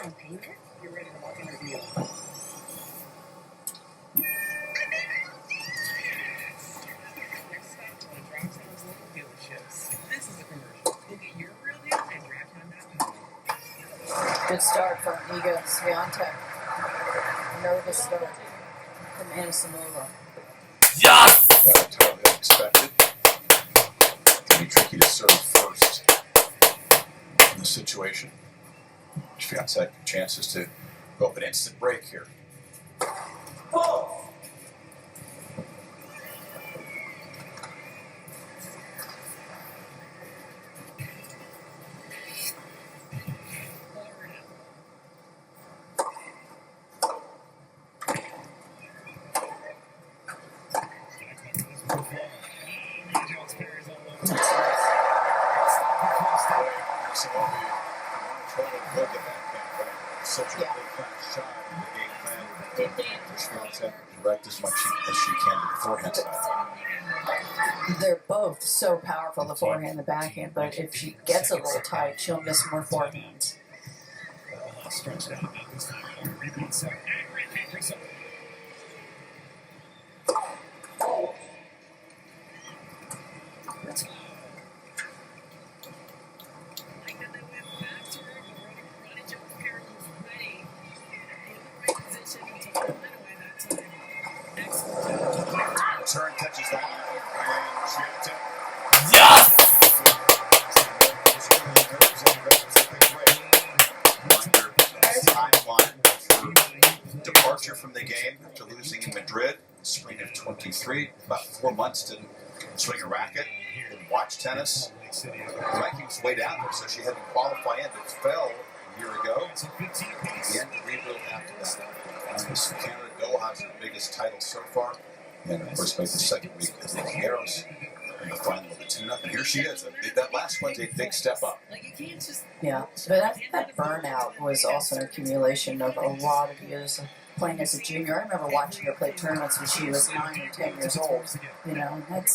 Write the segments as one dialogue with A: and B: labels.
A: sound painful? You're ready to walk in or deal. Next stop on Draft Town's local dealerships. This is a commercial. Go get your real deal at DraftTown.com.
B: Good start from IGA Swiatek. Nervous start from Anisimova.
C: Yes! That was totally unexpected. It'll be tricky to serve first in this situation. Swiatek chances to go up an instant break here. Oh! Such a big shot in the game plan. Swiatek direct as much as she can to the forehand side.
B: They're both so powerful, the forehand and the backhand, but if she gets a little tight, she'll miss more forehands.
C: Turn catches that.
D: Yes!
C: Timeline for departure from the game after losing in Madrid, spring of 23, about 4 months to swing a racket and watch tennis. The rankings way down there, so she had to qualify in, but fell a year ago. Again, rebuild after that. This Canada Doha is the biggest title so far. And of course, by the second week, the Arrows in the final of the tune-up. And here she is. That last one's a big step up.
B: Yeah, but I think that burnout was also an accumulation of a lot of years of playing as a junior. I remember watching her play tournaments when she was 9 or 10 years old. You know, and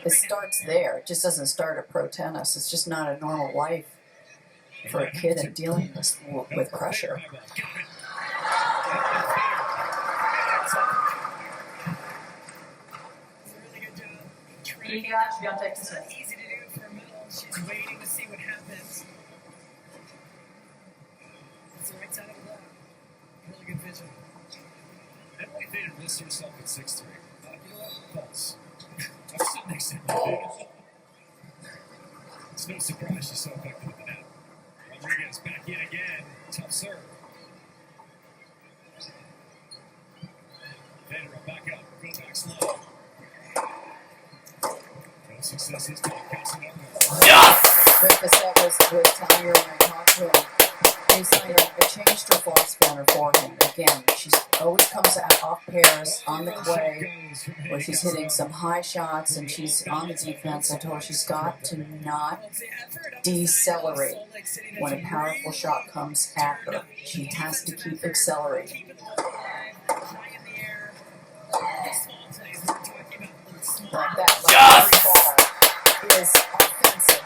B: it starts there. It just doesn't start at pro tennis. It's just not a normal life for a kid and dealing with pressure.
A: Swiatek is easy to do for Mel. She's waiting to see what happens. It's the right side of the block. Really good vision.
E: Emily Vader missed herself at 6-3. You know what? Pulse. I'm sitting next to him. It's no surprise she's so effective at the net. Rodriguez back in again. Tough serve. Vader back up. Go back slow. Success is to
D: Yes!
B: Rick Cassette was telling her when I talked to him, he's telling her I changed her philosophy on her forehand. Again, she's always comes out off pairs on the clay where she's hitting some high shots and she's on the defense. I told her she's got to not decelerate when a powerful shot comes at her. She has to keep accelerating. Like that ball is offensive.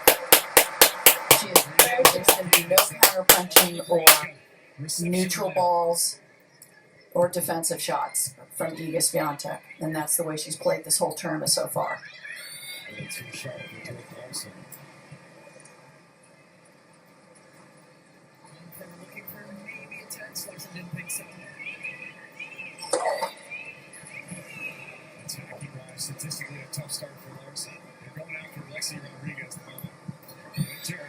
B: There's going to be no counter punching or neutral balls or defensive shots from Iga Swiatek, and that's the way she's played this whole tournament so far.
A: Looking for maybe a touch. Larson didn't think so.
E: Statistically, a tough start for Larson. They're going after Lexi Rodriguez at the moment. Winter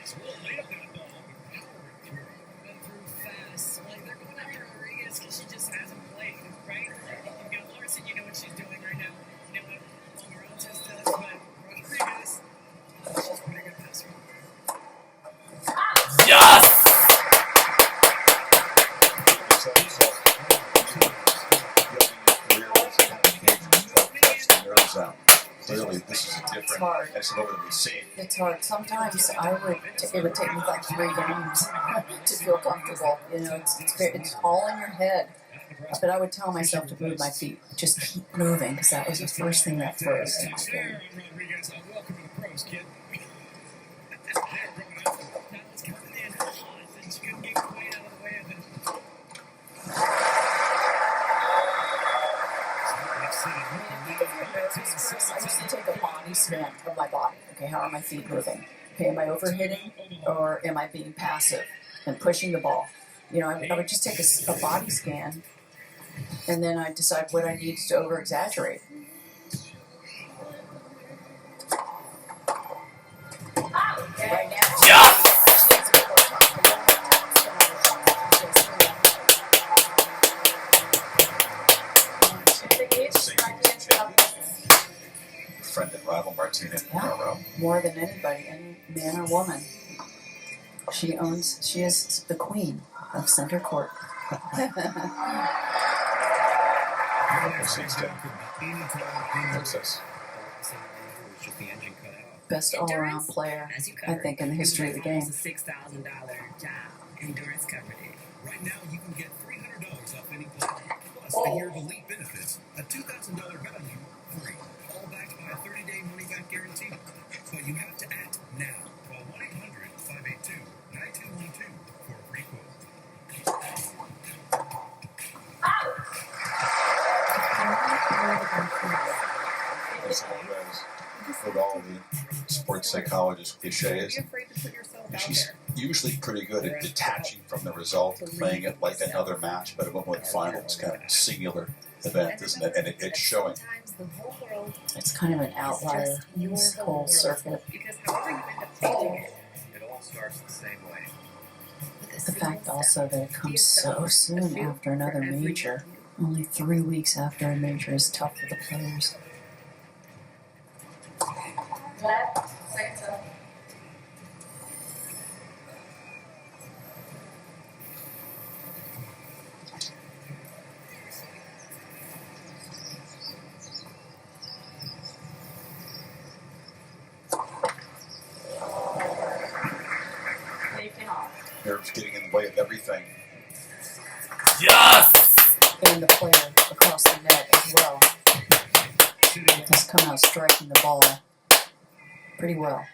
E: is a little late on that ball, but powering through.
A: Went through fast. Like, they're going after Rodriguez because she just hasn't played, right? You've got Larson, you know what she's doing right now. You know what her own test does, but Rodriguez, she's a pretty good passer.
D: Yes!
C: Clearly, this is a different Anisimova that we've seen.
B: It's hard. Sometimes it would take me like 3 games to feel comfortable. You know, it's all in your head. But I would tell myself to move my feet. Just keep moving, because that was the first thing that froze in my game.
E: Welcome to the pros, kid.
A: That was coming in hot, and she couldn't get quite out of the way.
B: okay, how are my feet moving? Okay, am I overhitting or am I being passive and pushing the ball? You know, I would just take a body scan and then I'd decide what I need to over-exaggerate. Right now, she needs to get more
C: Friend and rival Martina Navarro.
B: more than anybody, any man or woman. She is the queen of center court. Best all-around player, I think, in the history of the game.
A: $6,000 job endurance coverage.
E: Right now, you can get $300 off any plan. Plus, a year of elite benefits, a $2,000 value free. All backed by a 30-day money-back guarantee. But you have to act now. Call 1-800-582-9212 for a free quote.
C: With all the sports psychologist cliches, and she's usually pretty good at detaching from the result, playing it like another match, but a Wimbledon final is kind of a singular event, isn't it? And it's showing.
B: It's kind of an outlier, this whole circuit.
A: Because however you end up changing it,
D: It all starts the same way.
B: The fact also that it comes so soon after another major, only 3 weeks after a major, is tough for the players.
C: Nerves getting in the way of everything.
B: And the player across the net as well has come out striking the ball pretty well.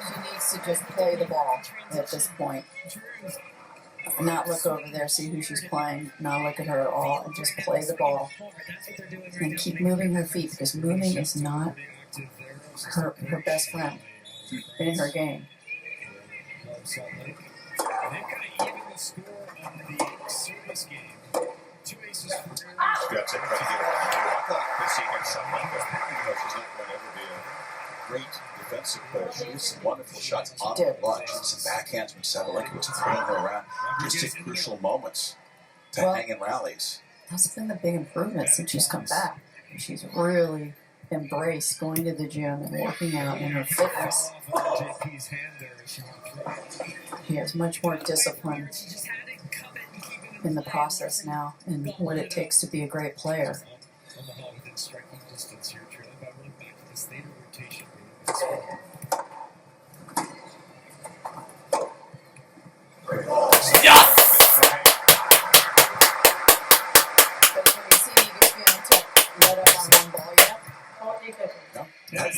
B: She needs to just play the ball at this point. Not look over there, see who she's playing, not look at her at all, and just play the ball. And keep moving her feet, because moving is not her best friend in her game.
E: They've got to even the score on the service game. 2 aces for
C: Swiatek trying to get her on the I thought I could see against something like that. You know, she's not going to ever be a great defensive player. She used some wonderful shots on the line. She had some backhands when Swiatek was pulling her around. Just at crucial moments to hang in rallies.
B: That's been the big improvement since she's come back. She's really embraced going to the gym and working out and her fitness.
E: JP's hand there as she went through.
B: She has much more discipline in the process now and what it takes to be a great player.
E: Omaha within striking distance here, trailing by one back to this later rotation.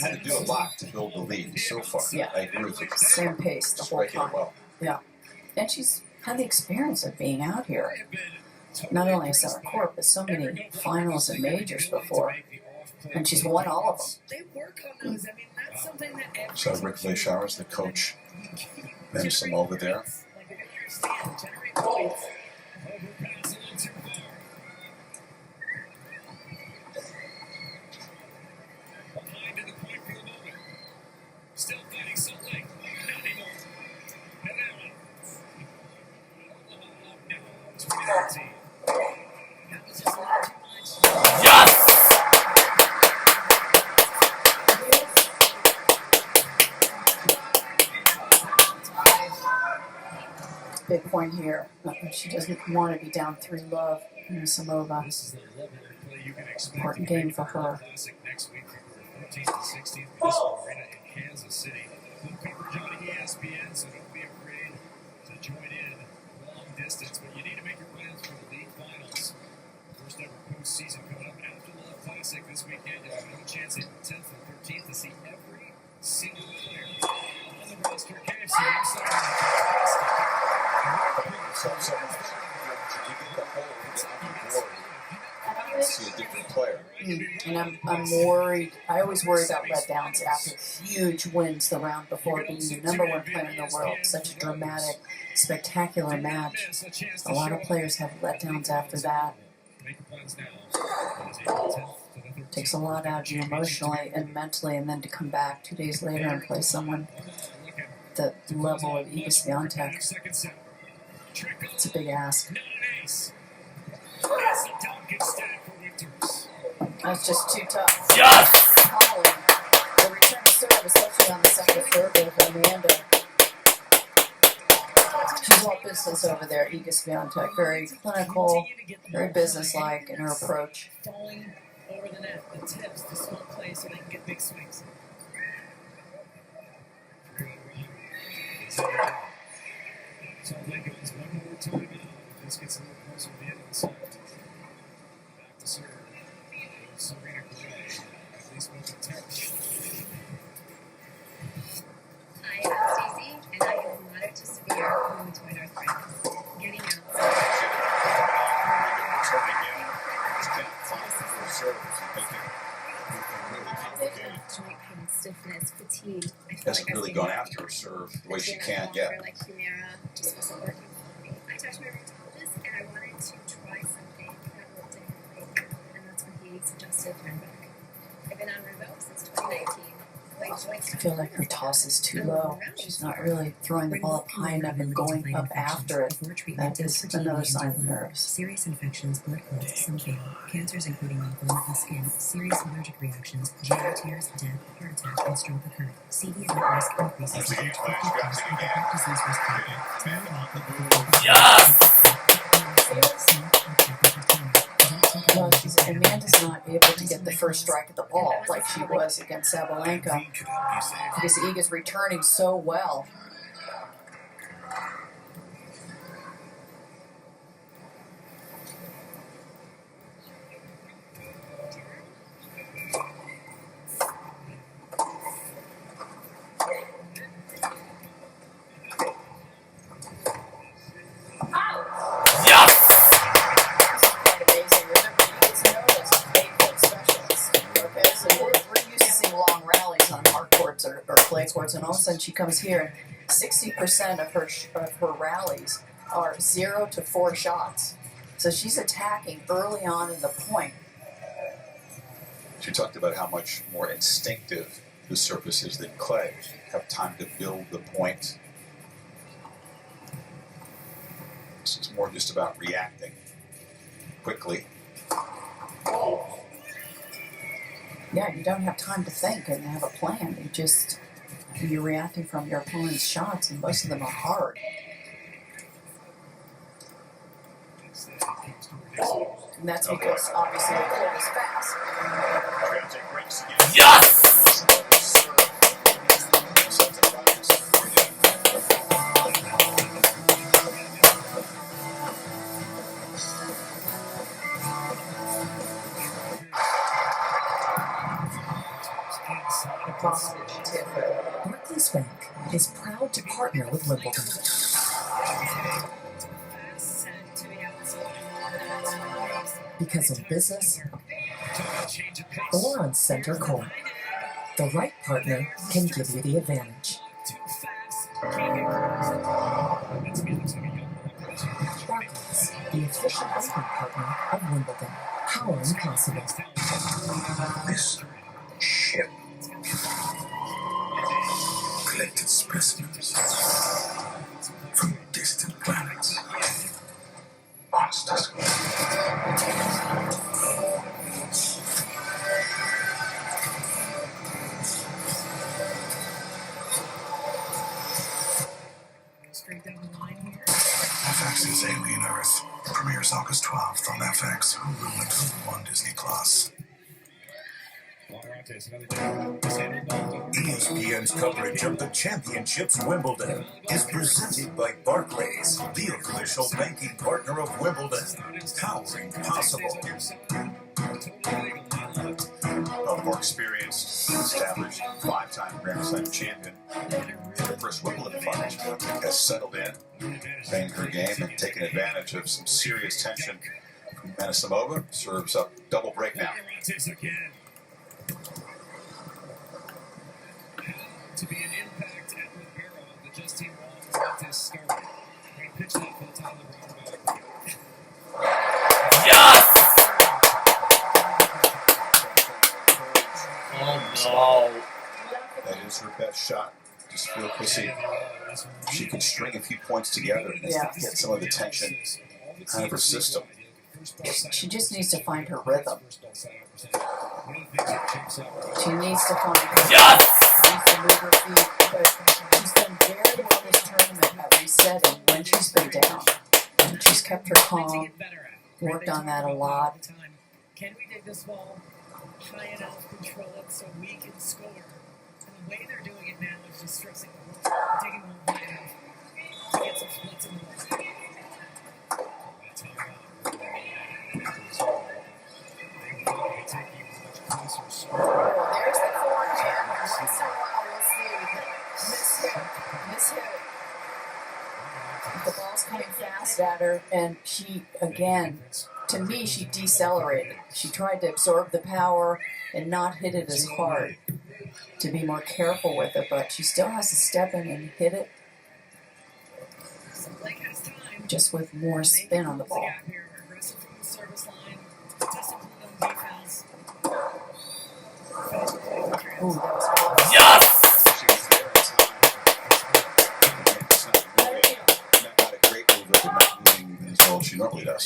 C: Had to do a lot to build the lead so far.
B: Yeah.
C: I agree with you.
B: Same pace the whole
C: Striking
B: time.
C: well.
B: Yeah. And she's had the experience of being out here. Not only a center court, but so many finals and majors before. And she's won all of them.
A: they work on those. I mean, that's something that every
C: So Rick Leishauer's the coach. Then some over there.
A: Like, they understand, generate points.
E: Behind in the point for the moment. Still fighting Salt Lake. Not anymore. And that one. Now, 2019.
A: That was just a little too much.
B: Big point here. She doesn't want to be down 3-love in Samova.
E: This is the level of play you can expect.
B: Important game for her.
E: Classic next week, February 14th to 16th, Municipal Arena in Kansas City. Full coverage on ESPN, so don't be afraid to join in long distance. But you need to make your plans for the league finals. First ever postseason coming up after the Love Classic this weekend. You'll have no chance April 10th and 13th to see every single player.
C: yourself so much. You get the hole, you get on the board, you see a different player.
B: And I'm worried. I always worry about letdowns after huge wins the round before, being the number one player in the world. Such a dramatic, spectacular match. A lot of players have letdowns after that. Takes a lot out of you emotionally and mentally, and then to come back 2 days later and play someone the level of Iga Swiatek. It's a big ask. That's just too tough.
F: Yes!
B: The return serve, especially on the second serve with Amanda. She's all business over there, Iga Swiatek. Very clinical, very businesslike in her approach.
A: Falling over the net, the tips, the small play so they can get big swings.
E: So that goes one more time out. This gets a little closer to the end of the set. Back to serve. Serena Gray. At least with a touch.
G: Hi, I'm Stacey, and I have moderate to severe rheumatoid arthritis. Getting out. Joint pain, stiffness, fatigue.
C: Hasn't really gone after her serve the way she can yet.
G: Like Humira just wasn't working for me. I talked to my rheumatologist, and I wanted to try something that looked differently, and that's when he suggested Rinvoq. I've been on Rinvoq since 2019.
B: I feel like her toss is too low. She's not really throwing the ball up high enough and going up after it. That is another sign of nerves.
H: Serious infections, blood clots, some fatal, cancers including lymphoma and skin, serious allergic reactions, GI tears, death, heart attack, and stroke occur. CV event risk increases with heart disease risk factor.
F: Yes!
B: Well, Amanda's not able to get the first strike at the ball like she was against Sabalenka because Iga's returning so well. Or clay courts, and all of a sudden she comes here, and 60% of her rallies are 0 to 4 shots. So she's attacking early on in the point.
C: She talked about how much more instinctive the surface is than clay. Have time to build the point. So it's more just about reacting quickly.
B: Yeah, you don't have time to think and have a plan. You're reacting from your opponent's shots, and most of them are hard. And that's because, obviously, the court is fast.
F: Yes!
H: Barclays Bank is proud to partner with Wimbledon. Because in business or on center court, the right partner can give you the advantage. Barclays, the official banking partner of Wimbledon, powering possible.
I: This ship collected specimens from distant planets. Monsters. FX's Alien Earth premieres August 12th on FX, Hulu, and Hulu on Disney+.
J: ESPN's coverage of the Championships Wimbledon is presented by Barclays, the official banking partner of Wimbledon, powering possible. A
C: more experienced, established, 5-time Grand Slam champion. Her first Wimbledon final, Swiatek has settled in, playing her game and taking advantage of some serious tension from Anisimova. Serves up double break now.
E: To be an impact at the barrel, the Justine Wong practice started. We're going to pitch that for the top of the round.
F: Yes! Oh no.
C: That is her best shot. Just feel pussy. She can string a few points together and get some of the tension out of her system.
B: She just needs to find her rhythm. She needs to find her rhythm.
F: Yes!
B: She needs to move her feet. But she's done very well this tournament at resetting when she's been down. And she's kept her calm, worked on that a lot.
A: Can we dig this ball high enough, control it so we can score? And the way they're doing it now is just stressing the ball, digging the ball high enough to get some splits in the ball.
B: There's the forehand. Once in a while, we'll see. Miss hit. The ball's coming fast at her, and she, again, to me, she decelerated. She tried to absorb the power and not hit it as hard, to be more careful with it, but she still has to step in and hit it just with more spin on the ball. Ooh, that was close.
F: Yes!
C: She was there in time. Not a great move, but not moving even as well as she normally does.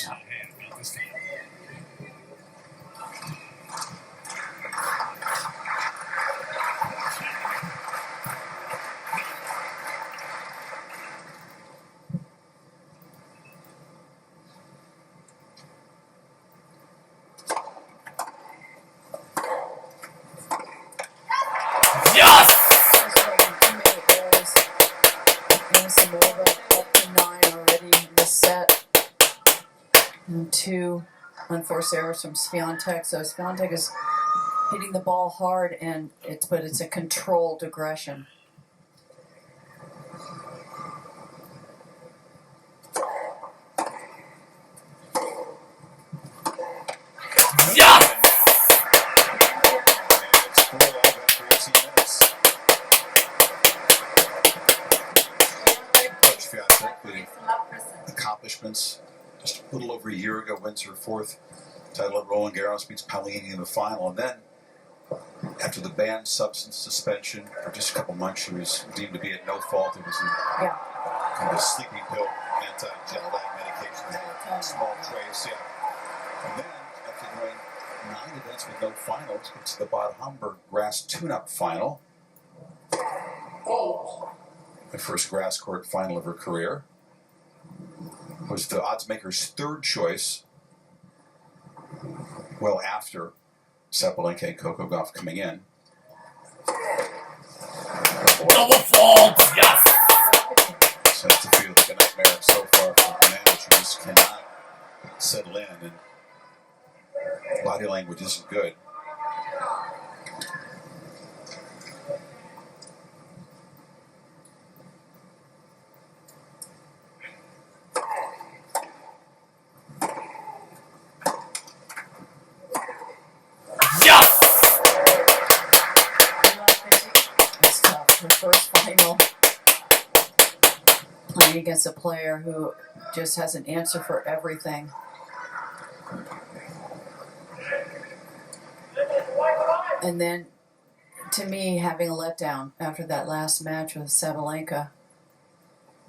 F: Yes!
B: Anisimova up to 9 already in this set. And 2 unforced errors from Swiatek. So Swiatek is hitting the ball hard, and it's a controlled aggression.
F: Yes!
C: Accomplishments. Just a little over a year ago, wins her 4th title at Roland Garros, beats Paolini in the final, and then after the banned substance suspension for just a couple months, she was deemed to be at no fault. It was kind of a sleeping pill, anti-jet lag medication, had small trace, And then after going 9 events with no finals, gets to the Bad Homburg grass tune-up final. The first grass court final of her career. Was the oddsmaker's 3rd choice, well after Sabalenka and Coco Gauff coming in.
F: Double fault! Yes!
C: So that's to feel like a nightmare so far for the manager. Just cannot settle in, and body language isn't good.
B: It's tough. Her first final, playing against a player who just has an answer for everything. And then, to me, having a letdown after that last match with Sabalenka.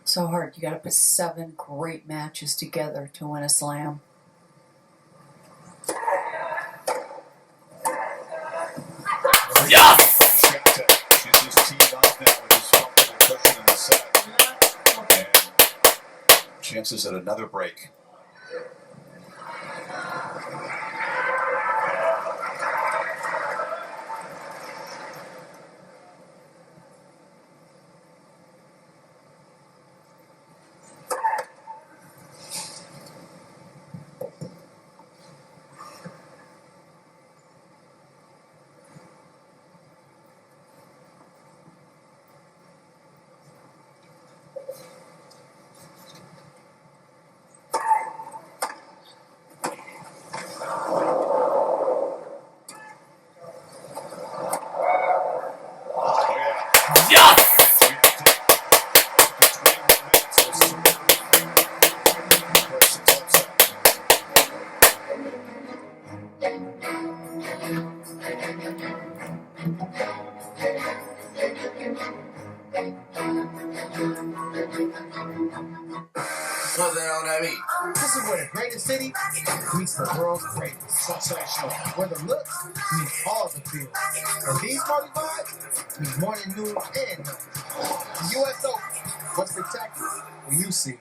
B: So hard. You got to put 7 great matches together to win a slam.
F: Yes!
C: She's just teed off now with this comfortable cushion in the set. And chances at another break.
K: This is where the greatest city meets the world's greatest. Sensational. Where the looks meet all the feels. And these party vibes meet morning, noon, and night. The U.S. Open. What's spectacular? Well, you see.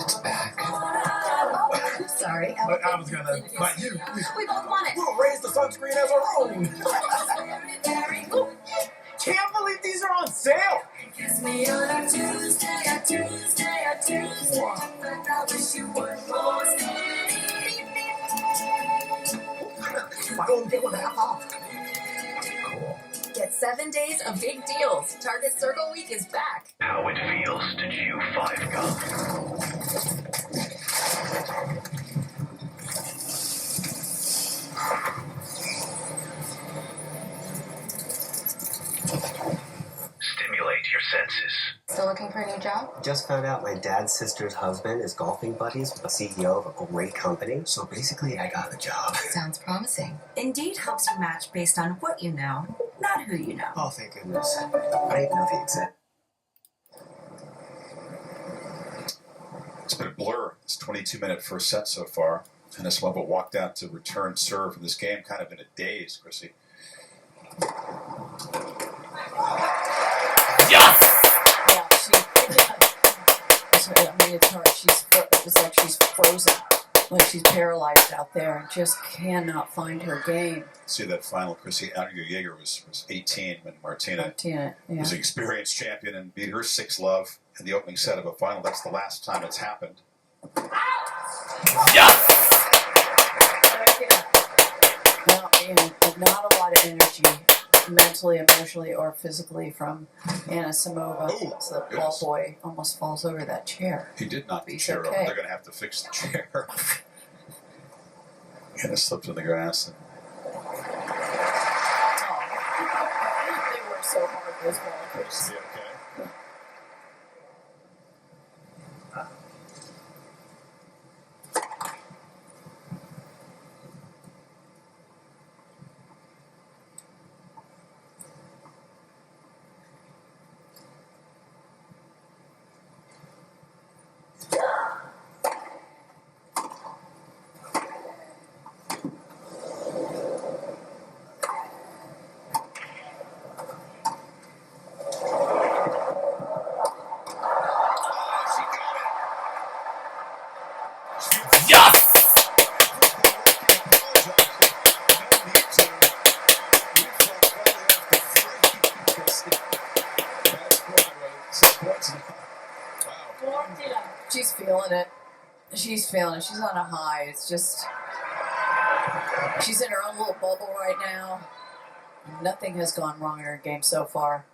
H: It's back.
L: Oh, I'm sorry.
K: I was gonna, but you.
L: We both want it.
K: We'll raise the sunscreen as our own. Can't believe these are on sale.
M: Kiss me on a Tuesday, a Tuesday, a Tuesday. But I wish you would more steady.
K: My own deal with HAW.
L: Get 7 days of big deals. Target Circle Week is back.
J: How it feels to chew 5 gum. Stimulate your senses.
L: Still looking for a new job?
N: Just found out my dad's sister's husband is golfing buddies with the CEO of a great company. So basically, I got a job.
L: Sounds promising. Indeed helps you match based on what you know, not who you know.
N: Oh, thank goodness. I didn't even know if he existed.
C: It's been a blur. It's 22-minute first set so far. And this Wembley walked out to return serve in this game kind of in a daze, Chrissy.
B: Yeah, I mean, it's hard. It's like she's frozen, like she's paralyzed out there and just cannot find her game.
C: See that final, Chrissy. Andrea Jaeger was 18 when Martina was an experienced champion and beat her 6-love in the opening set of a final. That's the last time it's happened.
B: Well, not a lot of energy, mentally, emotionally, or physically from Anna Samova. So the ball boy almost falls over that chair.
C: He did knock the chair over. They're going to have to fix the chair. And it slipped in the grass. And...
B: They work so hard, those ball
C: Is he okay?
B: She's feeling it. She's feeling it. She's on a high. It's just... She's in her own little bubble right now. Nothing has gone wrong in her game so far.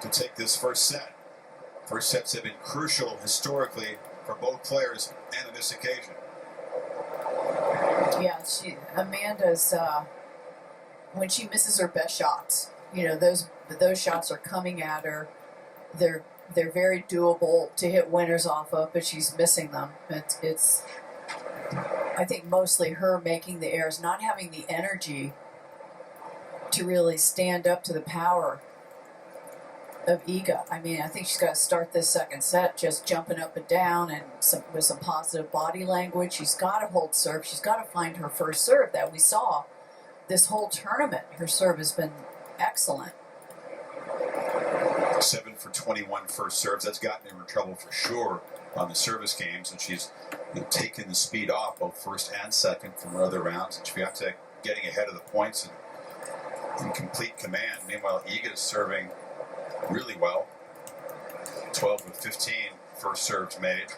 C: To take this first set. First sets have been crucial historically for both players and on this occasion.
B: Yeah, Amanda's when she misses her best shots, those shots are coming at her. They're very doable to hit winners off of, but she's missing them. It's I think mostly her making the errors, not having the energy to really stand up to the power of IGA. I mean, I think she's got to start this second set just jumping up and down and with some positive body language. She's got to hold serve. She's got to find her first serve that we saw this whole tournament. Her serve has been excellent.
C: 7 for 21 first serves. That's gotten her in trouble for sure on the service games, and she's taken the speed off both first and second from her other rounds. And Swiatek getting ahead of the points and in complete command. Meanwhile, IGA is serving really well. 12 of 15 first serves made.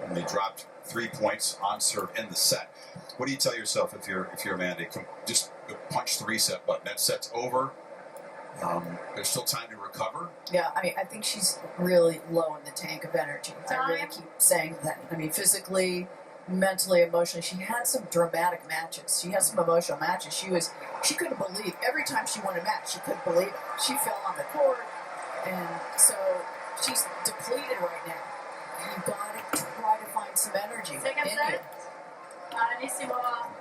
C: And they dropped 3 points on serve in the set. What do you tell yourself if you're Amanda? Just punch the reset button. That set's over. There's still time to recover.
B: Yeah, I mean, I think she's really low in the tank of energy. I really keep saying that. I mean, physically, mentally, emotionally, she had some dramatic matches. She had some emotional matches. She couldn't believe every time she won a match. She couldn't believe it. She fell on the court, and so she's depleted right now. You gotta try to find some energy in you.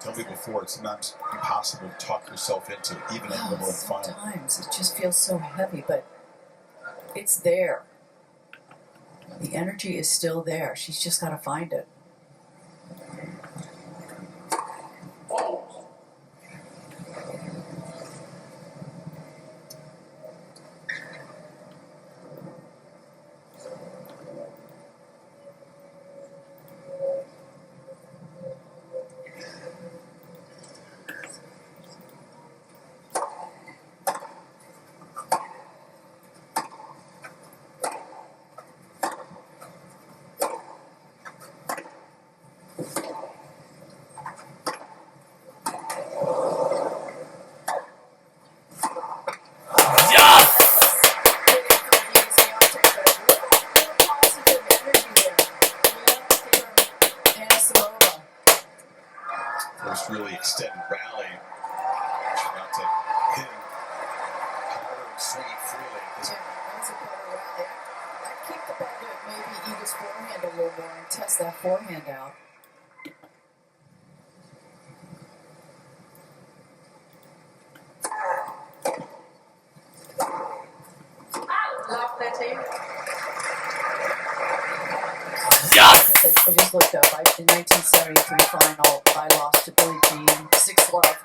C: Tell me before, it's sometimes impossible to talk yourself into it, even in the Wimbledon final.
B: Sometimes it just feels so heavy, but it's there. The energy is still there. She's just got to find it.
C: Really extended rally. Swiatek hitting harder and swinging freely.
B: That was a better rally. I'd keep the ball to maybe Iga's forehand a little more and test that forehand out. I just looked up. In 1973 final, I lost to Billie Jean 6-love,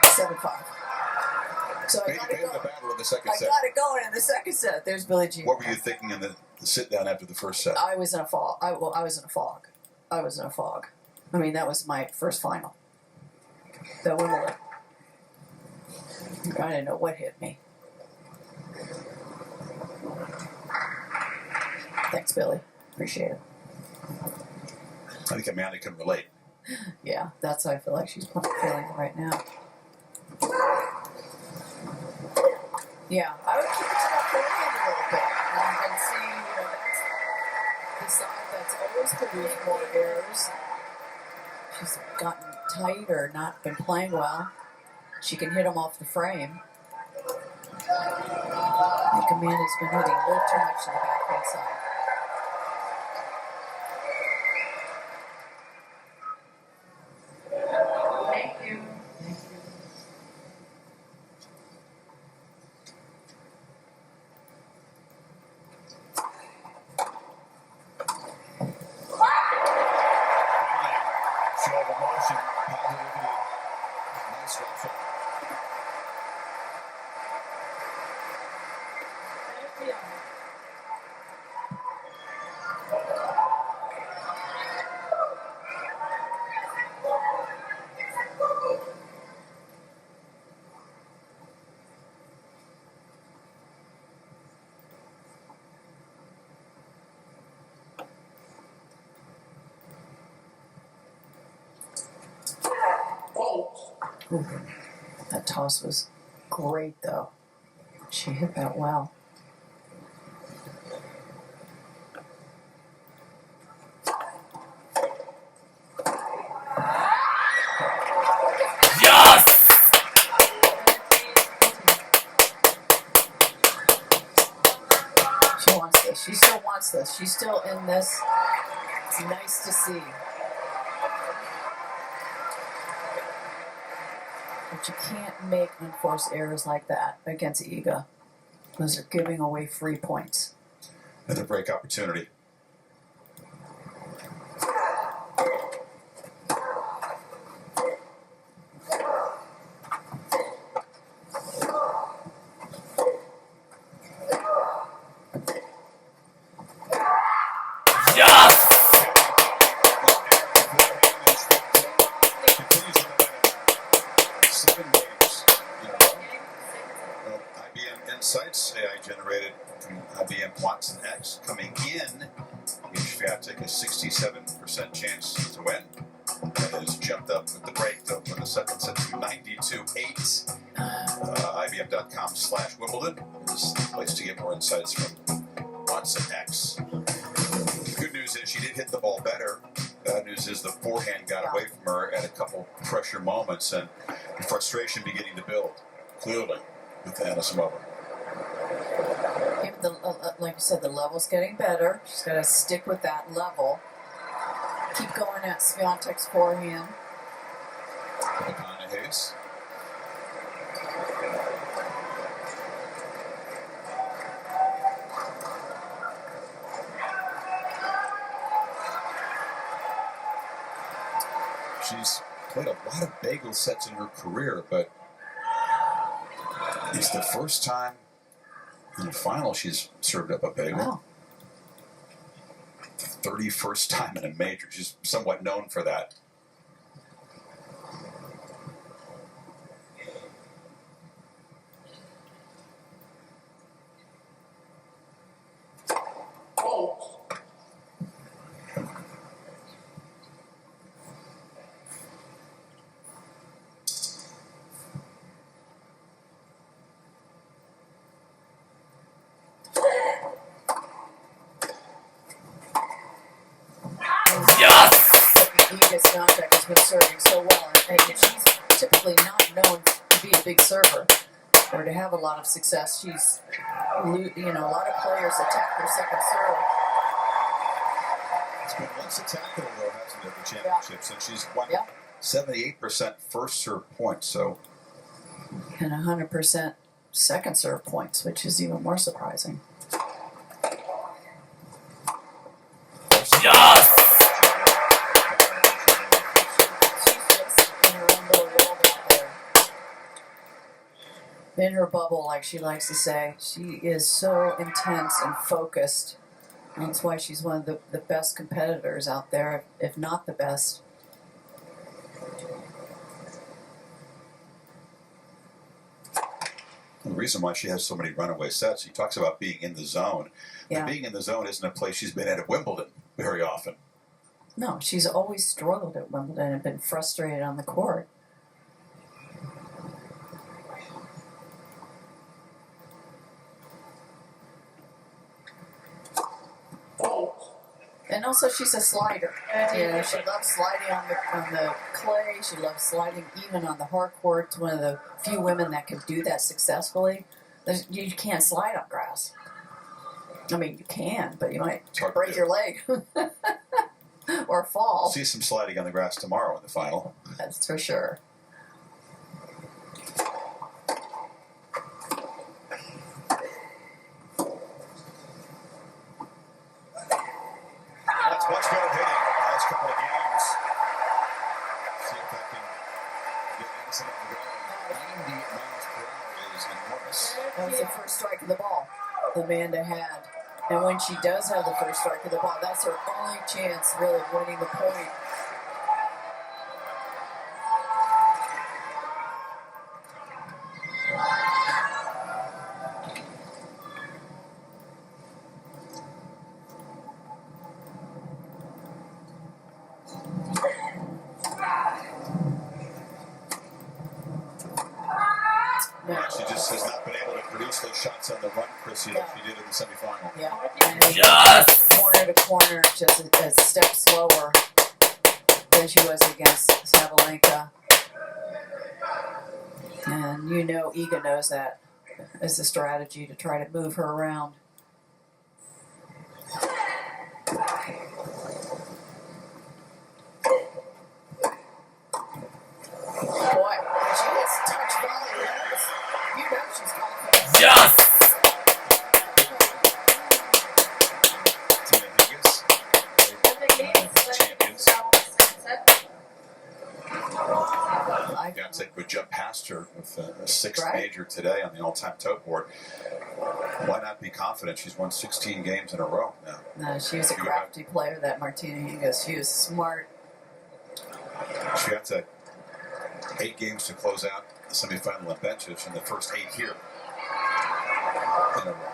B: 7-5. So I got it going.
C: The battle in the second set.
B: I got it going in the second set. There's Billie Jean.
C: What were you thinking in the sit down after the first set?
B: I was in a fog. I was in a fog. I was in a fog. I mean, that was my first final. That Wimbledon. I didn't know what hit me. Thanks, Billy. Appreciate it.
C: I think Amanda can relate.
B: Yeah, that's how I feel like she's feeling right now. Yeah, I would keep it to that forehand a little bit and see, that's the side that's always produced more errors. She's gotten tight or not been playing well. She can hit them off the frame. I think Amanda's been hitting a little too much to the backhand side. Ooh, that toss was great, though. She hit that well.
F: Yes!
B: She wants this. She still wants this. She's still in this. It's nice to see. But you can't make unforced errors like that against IGA. Those are giving away free points.
C: Another break opportunity. Insights, AI generated from IBM Watson X coming in. Swiatek a 67% chance to win. Has jumped up with the break, though, for the second set to 92-8. IBM.com/Wimbledon is the place to get more insights from Watson X. The good news is she did hit the ball better. Bad news is the forehand got away from her at a couple pressure moments, and the frustration beginning to build, clearly, with Anna Samova.
B: Like you said, the level's getting better. She's got to stick with that level. Keep going at Swiatek's forehand.
C: Hayes. She's played a lot of bagel sets in her career, but it's the first time in the final she's served up a bagel.
B: Wow.
C: The 31st time in a major. She's somewhat known for that.
B: Swiatek has been serving so well, and she's typically not known to be a big server or to have a lot of success. She's, a lot of players attack their second serve.
C: It's been less attackable, though, hasn't it, the championships? And she's won 78% first serve points, so.
B: And 100% second serve points, which is even more surprising.
F: Yes!
B: In her bubble, like she likes to say. She is so intense and focused. And that's why she's one of the best competitors out there, if not the best.
C: The reason why she has so many runaway sets, she talks about being in the zone. But being in the zone isn't a place she's been at Wimbledon very often.
B: No, she's always struggled at Wimbledon and been frustrated on the court. And also, she's a slider. She loves sliding on the clay. She loves sliding even on the hard court. It's one of the few women that can do that successfully. You can't slide on grass. I mean, you can, but you might break your leg or fall.
C: We'll see some sliding on the grass tomorrow in the final.
B: That's for sure.
C: That's much better hitting the last couple of games. See if that can get anything going. 90 miles per hour is enormous.
B: That was the first strike of the ball Amanda had. And when she does have the first strike of the ball, that's her only chance really of winning the point.
C: Yeah, she just has not been able to produce those shots on the run, Chrissy, like she did in the semifinal.
B: Yeah. And corner to corner, just a step slower than she was against Sabalenka. And IGA knows that as a strategy to try to move her around. Boy, she hits touch volley. You know she's confident.
F: Yes!
C: Swiatek would jump past her with a sixth major today on the all-time tote board. Why not be confident? She's won 16 games in a row now.
B: No, she was a crafty player, that Martina Hingis. She was smart.
C: Swiatek, 8 games to close out the semifinal at Benchich, and the first 8 here in a row.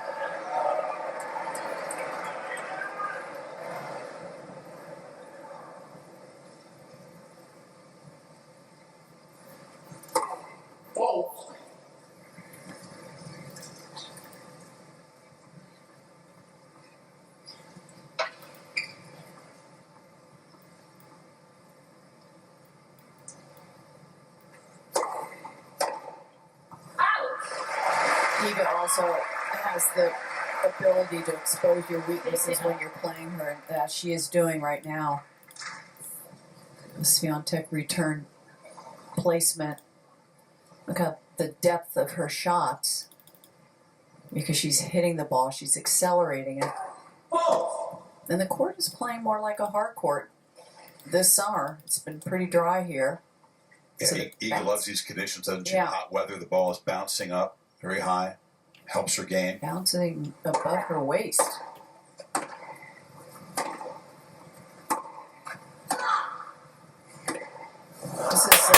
B: Iga also has the ability to expose your weaknesses when you're playing her, and that she is doing right now. The Swiatek return placement. Look at the depth of her shots. Because she's hitting the ball, she's accelerating it. And the court is playing more like a hard court this summer. It's been pretty dry here.
C: Yeah,
B: So
C: Iga loves these conditions, doesn't she?
B: Yeah.
C: Hot weather, the ball is bouncing up very high, helps her game.
B: Bouncing above her waist. This is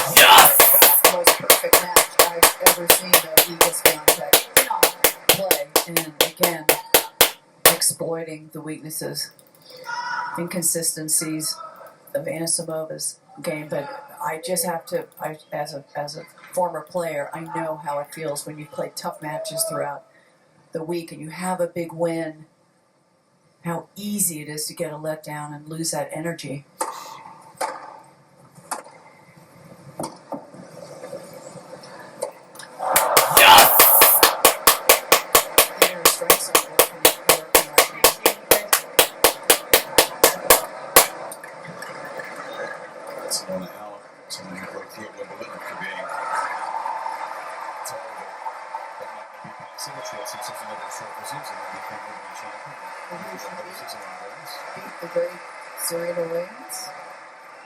B: the most perfect match I've ever seen of Iga Swiatek play. And again, exploiting the weaknesses, inconsistencies of Anasimova's game. But I just have to, as a former player, I know how it feels when you play tough matches throughout the week and you have a big win, how easy it is to get a letdown and lose that energy.
C: Someone who broke through at Wimbledon after being told that might not be possible. She had some another surfaces and then became Wimbledon champion.
B: Beat the great Serena Williams.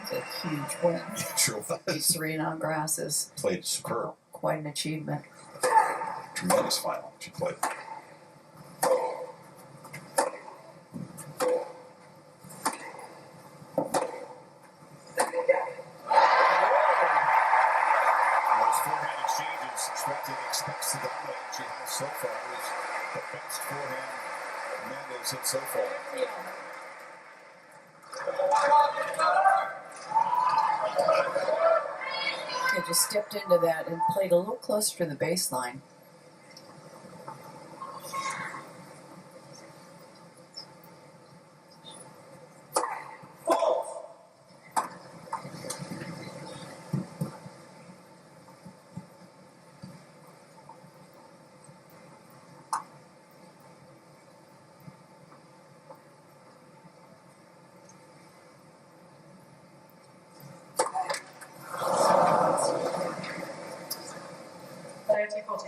B: It's a huge win.
C: Sure was.
B: Beat Serena on grass is
C: Played superb.
B: quite an achievement.
C: Tremendous final she played. Swiatek expects to dominate. She has so far. It was the best forehand Amanda's hit so far.
B: They just stepped into that and played a little closer to the baseline.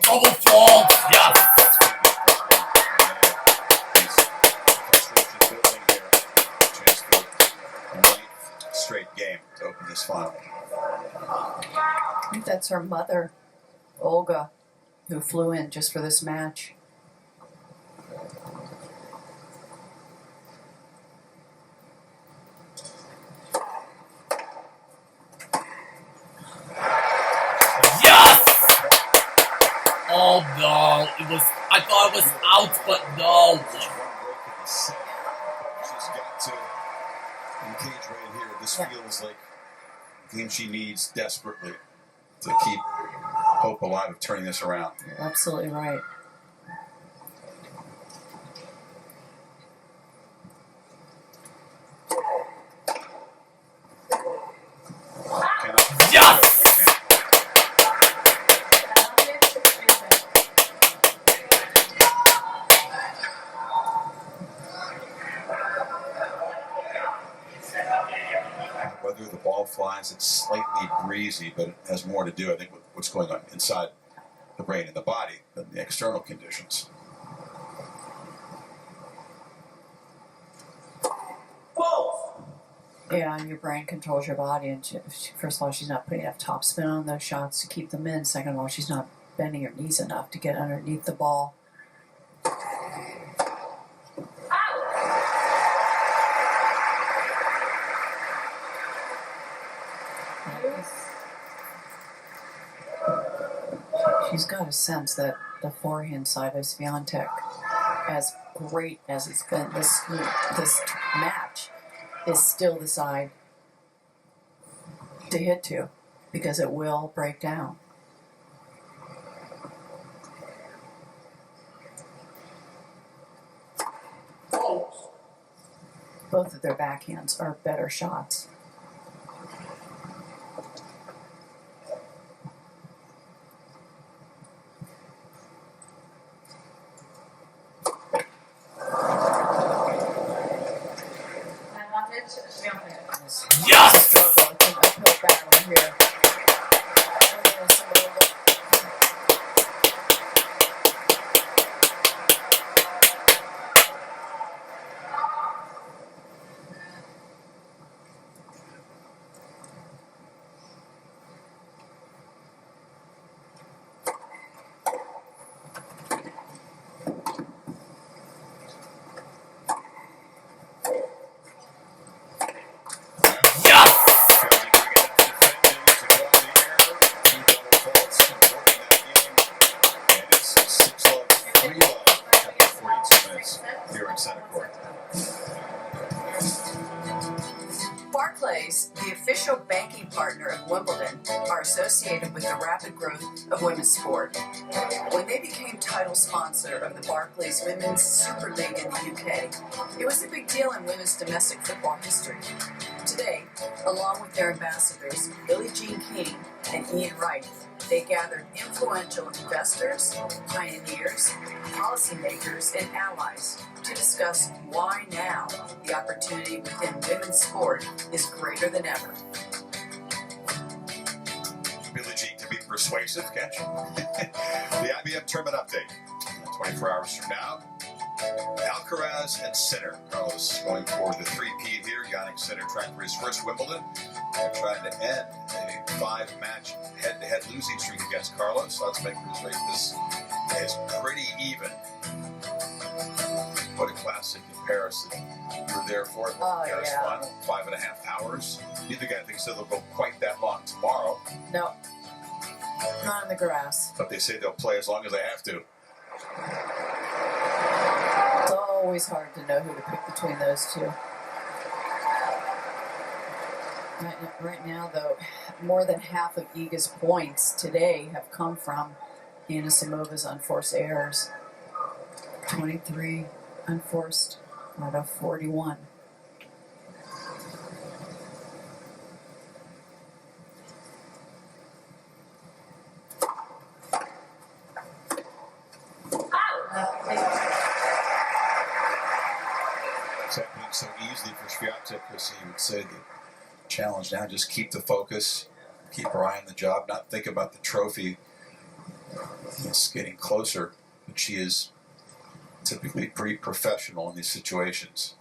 F: Double fault! Yes!
C: Straight game to open this final.
B: I think that's her mother, Olga, who flew in just for this match.
F: Oh no, I thought it was out, but no.
C: She's got to engage right here. This feels like a game she needs desperately to keep hope alive of turning this around.
B: You're absolutely right.
F: Yes!
C: Whether the ball flies, it's slightly breezy, but it has more to do, I think, with what's going on inside the brain and the body than the external conditions.
B: Yeah, and your brain controls your body. And first of all, she's not putting enough topspin on those shots to keep them in. Second of all, she's not bending her knees enough to get underneath the ball. She's got a sense that the forehand side of Swiatek, as great as it's been this match, is still the side to hit to, because it will break down. Both of their backhands are better shots. Barclays, the official banking partner of Wimbledon, are associated with the rapid growth of women's sport. When they became title sponsor of the Barclays Women's Super League in the UK, it was a big deal in women's domestic football history. Today, along with their ambassadors, Billie Jean King and Ian Wright, they gathered influential investors, pioneers, policymakers, and allies to discuss why now the opportunity within women's sport is greater than ever.
C: Billie Jean to be persuasive, catch. The IBM tournament update. 24 hours from now, Alcaraz and Sinner. Carlos going for the 3-peat here. Yannick Sinner trying for his first Wimbledon. They're trying to end a 5-match head-to-head losing streak against Carlos. Let's make this rate. This is pretty even. What a classic in Paris that you were there for. Paris final, 5.5 hours. Neither guy thinks it'll go quite that long tomorrow.
B: No, not on the grass.
C: But they say they'll play as long as they have to.
B: It's always hard to know who to pick between those two. Right now, though, more than half of IGA's points today have come from Anisimovan's unforced errors. 23 unforced out of 41.
C: It's happening so easily for Swiatek, because he would say the challenge now, just keep the focus, keep her eye on the job, not think about the trophy. It's getting closer, but she is typically pretty professional in these situations.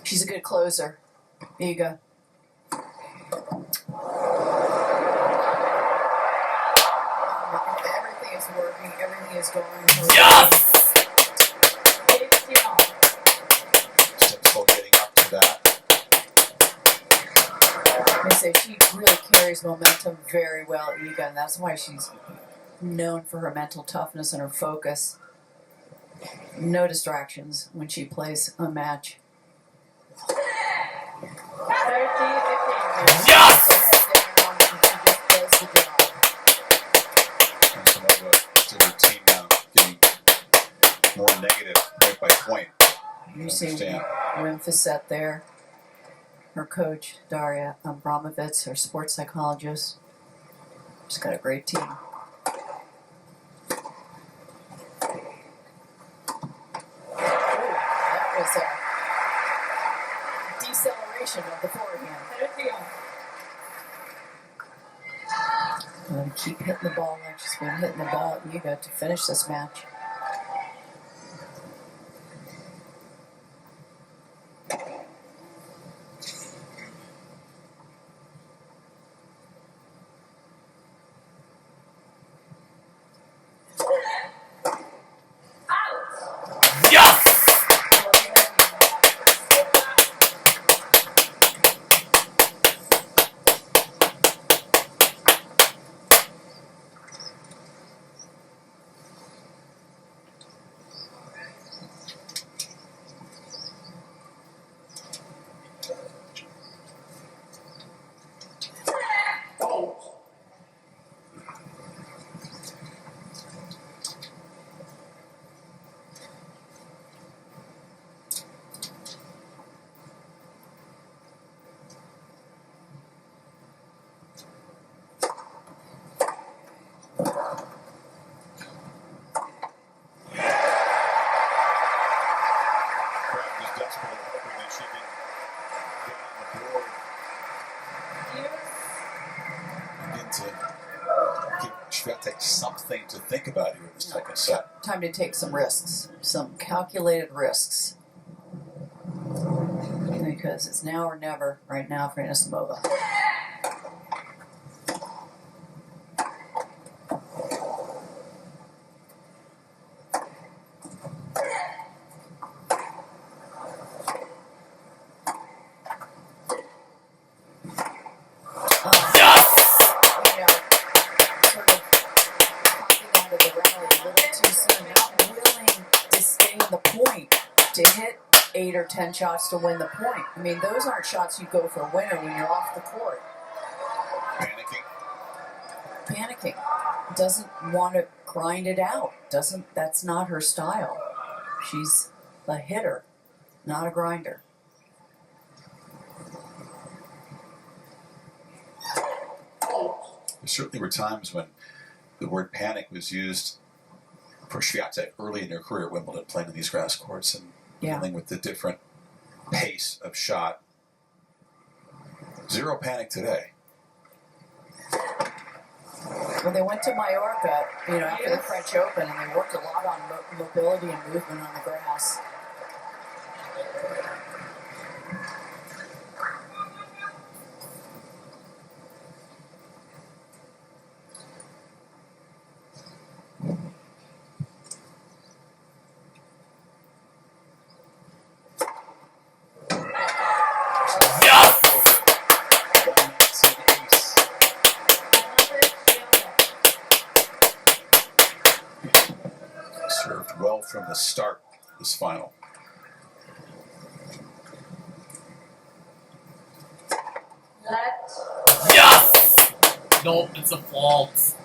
B: She's a good closer. IGA. Everything is working. Everything is going.
F: Yes!
C: Still getting up to that.
B: They say she really carries momentum very well, IGA, and that's why she's known for her mental toughness and her focus. No distractions when she plays a match.
F: Yes!
C: Her team now getting more negative point by point.
B: You see Wim Fissette there. Her coach, Daria Abramovitz, her sports psychologist. She's got a great team. That was a deceleration of the forehand. And keep hitting the ball like she's been hitting the ball. You got to finish this match.
C: Swiatek something to think about here in the second set.
B: Time to take some risks, some calculated risks. Because it's now or never right now for Anisimova. 8 or 10 shots to win the point. I mean, those aren't shots you go for a winner when you're off the court. Panicking. Doesn't want to grind it out. That's not her style. She's a hitter, not a grinder.
C: There certainly were times when the word panic was used for Swiatek early in her career at Wimbledon, playing in these grass courts and dealing with the different pace of shot. Zero panic today.
B: Well, they went to Mallorca, after the French Open, and they worked a lot on mobility and movement on the grass.
C: Served well from the start this final.
F: Yes! Nope, it's a fault.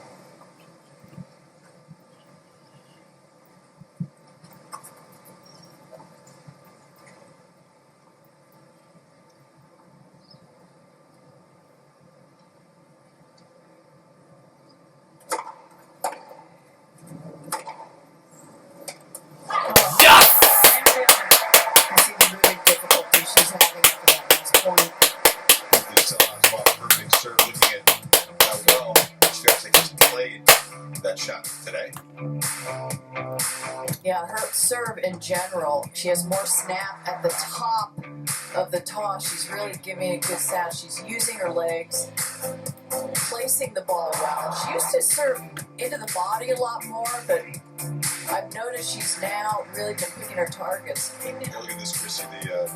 B: Yeah, her serve in general, she has more snap at the top of the toss. She's really giving a good sash. She's using her legs, placing the ball well. She used to serve into the body a lot more, but I've noticed she's now really been picking her targets.
C: Look at this, Chrissy, the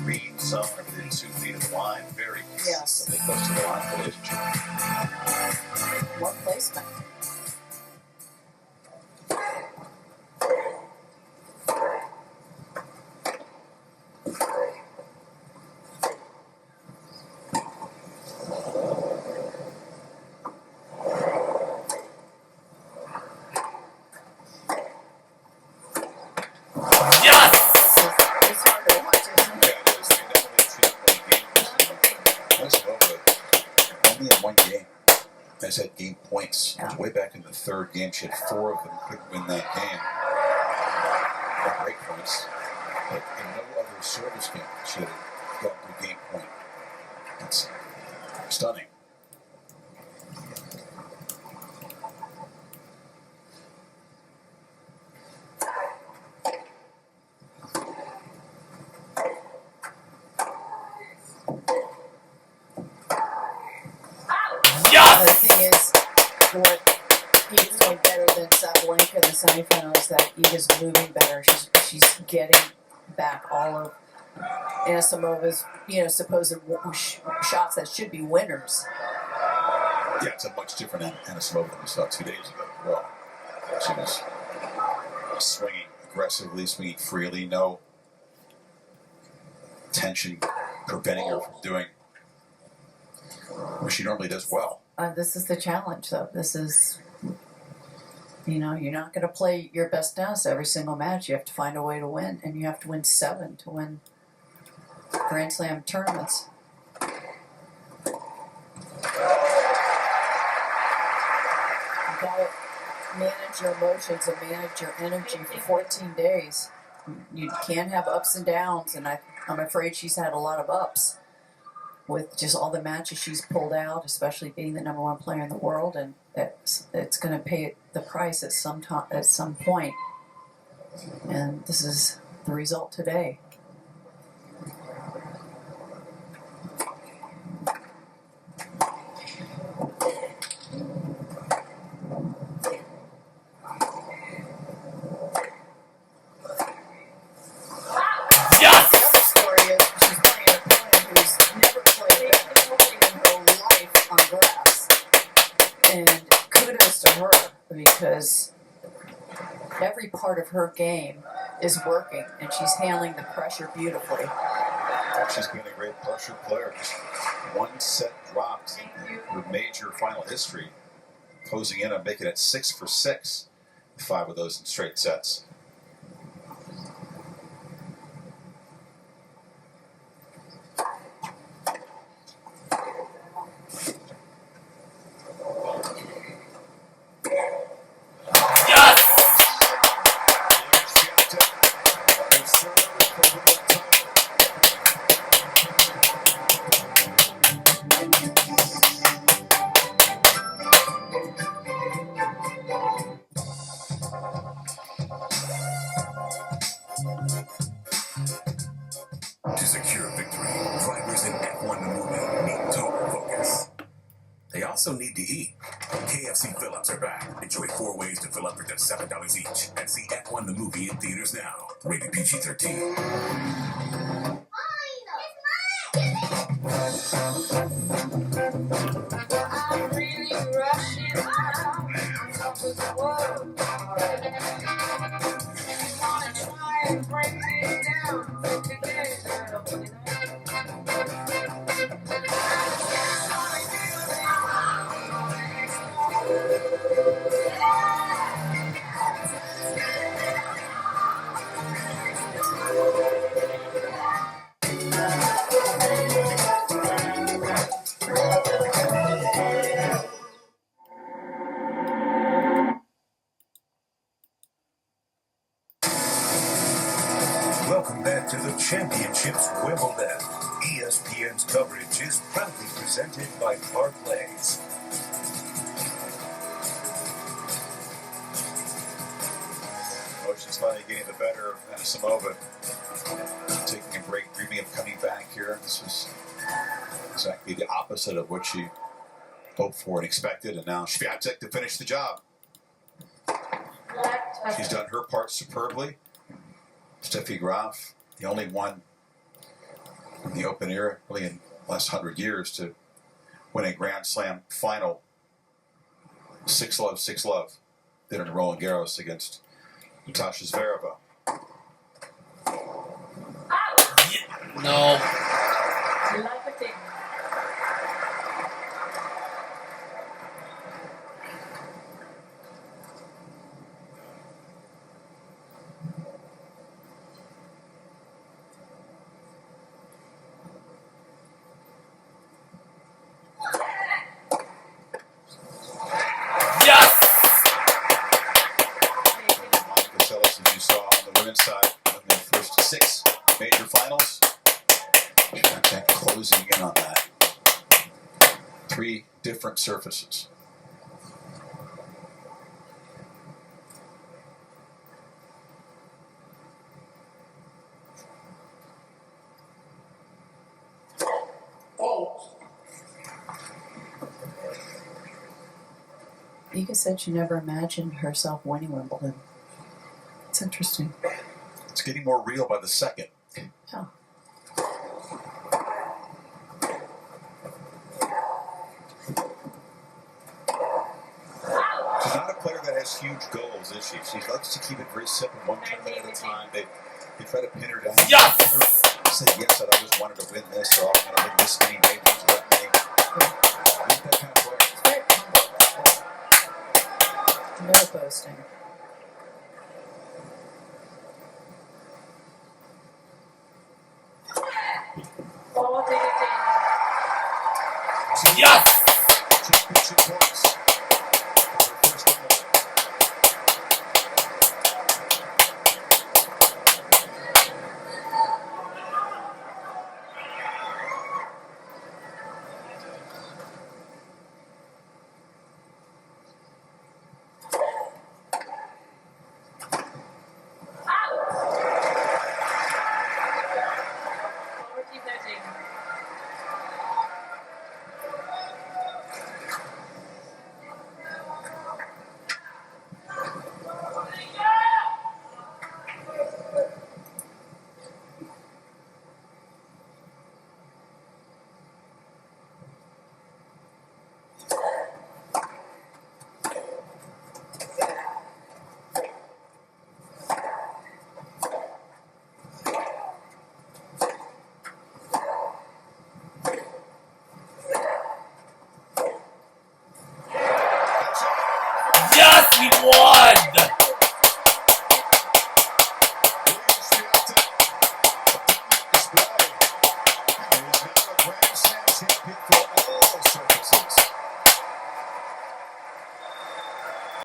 C: green zone within 2 feet of the line. Very consistently close to the line relationship.
B: More placement.
C: Had game points. It was way back in the third game. She had 4 of them. Couldn't win that game. Got great points. But in no other service game, she had got the game point. That's stunning.
B: The thing is, what Iga's doing better than Sabalenka in the semifinal is that Iga's moving better. She's getting back all of Anasimova's, supposed shots that should be winners.
C: Yeah, it's a much different Anisimova than we saw 2 days ago. Well, she was swinging aggressively, swinging freely, no tension preventing her from doing what she normally does well.
B: This is the challenge, though. This is, you're not going to play your best tennis every single match. You have to find a way to win, and you have to win 7 to win Grand Slam tournaments. You got to manage your emotions and manage your energy for 14 days. You can't have ups and downs, and I'm afraid she's had a lot of ups with just all the matches she's pulled out, especially being the #1 player in the world, and it's going to pay the price at some point. And this is the result today. Because every part of her game is working, and she's handling the pressure beautifully.
C: She's been a great pressure player. Just one set drops in her major final history, closing in on making it 6 for 6, 5 of those in straight sets.
J: To secure victory, drivers in F1 the movie need total focus. They also need to eat. KFC fill-ups are back. Enjoy 4 ways to fill up for just $7 each. And see F1 the movie in theaters now. Rated PG-13.
M: I'm really rushing now. I'm top of the world. If you wanna try and break me down, take a gaze at them.
J: Welcome back to the Championships Wimbledon. ESPN's coverage is proudly presented by Barclays.
C: Emotions finally getting the better of Anisimova. Taking a break, dreaming of coming back here. This was exactly the opposite of what she hoped for and expected. And now Swiatek to finish the job. She's done her part superbly. Steffi Graf, the only one in the open era, really in the last 100 years, to win a Grand Slam final 6-love, 6-love. Did it in Roland Garros against Natasha Zvereva.
F: No.
C: As you saw on the women's side in their first 6 major finals. Swiatek closing in on that. 3 different surfaces.
B: Iga said she never imagined herself winning Wimbledon. It's interesting.
C: It's getting more real by the second.
B: Oh.
C: She's not a player that has huge goals, is she? She likes to keep it very simple, one tournament at a time. They try to pin her down.
F: Yes!
C: She never said, yes, I always wanted to win this, or I want to win this many majors, or that many. Not that kind of player.
B: No boasting.
F: Yes!
C: Championship